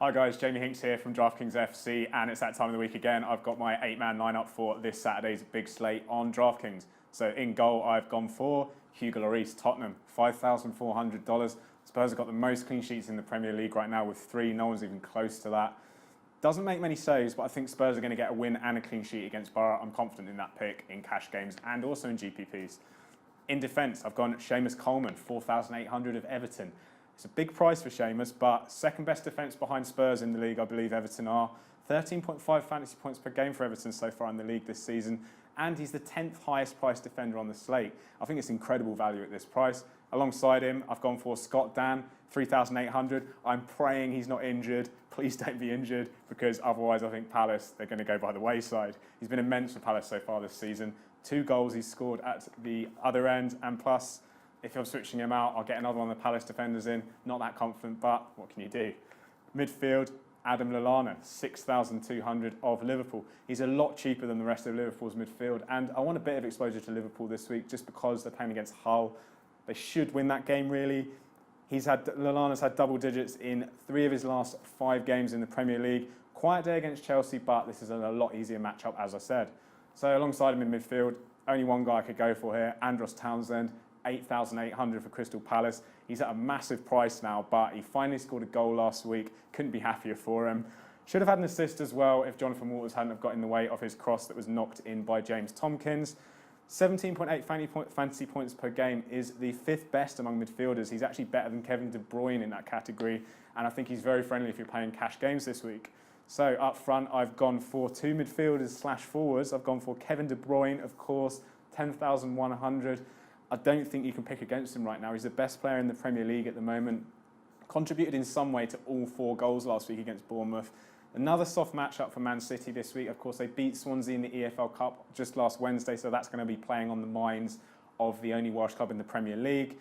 Hi guys, Jamie Hinks here from DraftKings FC, and it's that time of the week again. I've got my 8-man lineup for this Saturday's big slate on DraftKings. So in goal, I've gone for Hugo Lloris, Tottenham, $5,400. Spurs have got the most clean sheets in the Premier League right now with 3. No one's even close to that. Doesn't make many saves, but I think Spurs are going to get a win and a clean sheet against Borough. I'm confident in that pick in cash games and also in GPPs. In defence, I've gone Seamus Coleman, 4,800 of Everton. It's a big price for Seamus, but second best defence behind Spurs in the league, I believe Everton are. 13.5 fantasy points per game for Everton so far in the league this season, and he's the 10th highest priced defender on the slate. I think it's incredible value at this price. Alongside him, I've gone for Scott Dan, 3,800. I'm praying he's not injured. Please don't be injured, because otherwise I think Palace, they're going to go by the wayside. He's been immense for Palace so far this season. 2 goals he's scored at the other end, and plus, if I'm switching him out, I'll get another one of the Palace defenders in. Not that confident, but what can you do? Midfield, Adam Lallana, 6,200 of Liverpool. He's a lot cheaper than the rest of Liverpool's midfield, and I want a bit of exposure to Liverpool this week just because they're playing against Hull. They should win that game, really. Lallana's had double digits in 3 of his last 5 games in the Premier League. Quiet day against Chelsea, but this is a lot easier matchup, as I said. So alongside him in midfield, only one guy I could go for here, Andros Townsend, 8,800 for Crystal Palace. He's at a massive price now, but he finally scored a goal last week. Couldn't be happier for him. Should have had an assist as well if Jonathan Walters hadn't have got in the way of his cross that was knocked in by James Tompkins. 17.8 fantasy points per game is the 5th best among midfielders. He's actually better than Kevin De Bruyne in that category, and I think he's very friendly if you're playing cash games this week. So up front, I've gone for 2 midfielders / forwards. I've gone for Kevin De Bruyne, of course, 10,100. I don't think you can pick against him right now. He's the best player in the Premier League at the moment. Contributed in some way to all 4 goals last week against Bournemouth. Another soft matchup for Man City this week. Of course, they beat Swansea in the EFL Cup just last Wednesday, so that's going to be playing on the minds of the only Welsh club in the Premier League.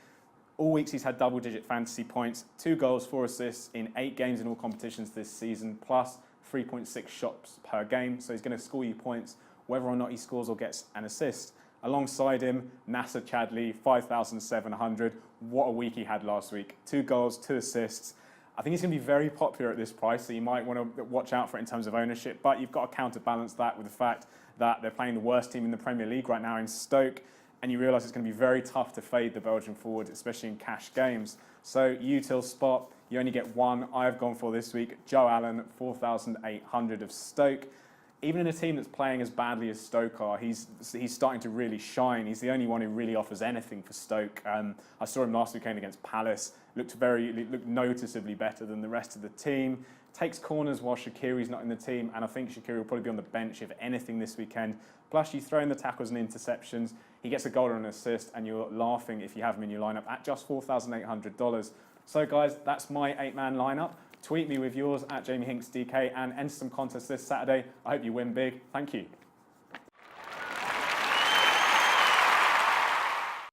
All weeks he's had double-digit fantasy points, 2 goals, 4 assists in 8 games in all competitions this season, plus 3.6 shots per game. So he's going to score you points whether or not he scores or gets an assist. Alongside him, Nasser Chadli, 5,700. What a week he had last week. 2 goals, 2 assists. I think he's going to be very popular at this price, so you might want to watch out for it in terms of ownership, but you've got to counterbalance that with the fact that they're playing the worst team in the Premier League right now in Stoke, and you realise it's going to be very tough to fade the Belgian forward, especially in cash games. So util spot, you only get one. I've gone for this week, Joe Allen, 4,800 of Stoke. Even in a team that's playing as badly as Stoke are, he's starting to really shine. He's the only one who really offers anything for Stoke. I saw him last weekend against Palace. Looked noticeably better than the rest of the team. Takes corners while Shaqiri's not in the team, and I think Shaqiri will probably be on the bench if anything this weekend. Plus, you throw in the tackles and interceptions. He gets a goal and an assist, and you're laughing if you have him in your lineup at just $4,800. So, guys, that's my 8-man lineup. Tweet me with yours at Jamie Hinks DK and enter some contests this Saturday. I hope you win big. Thank you.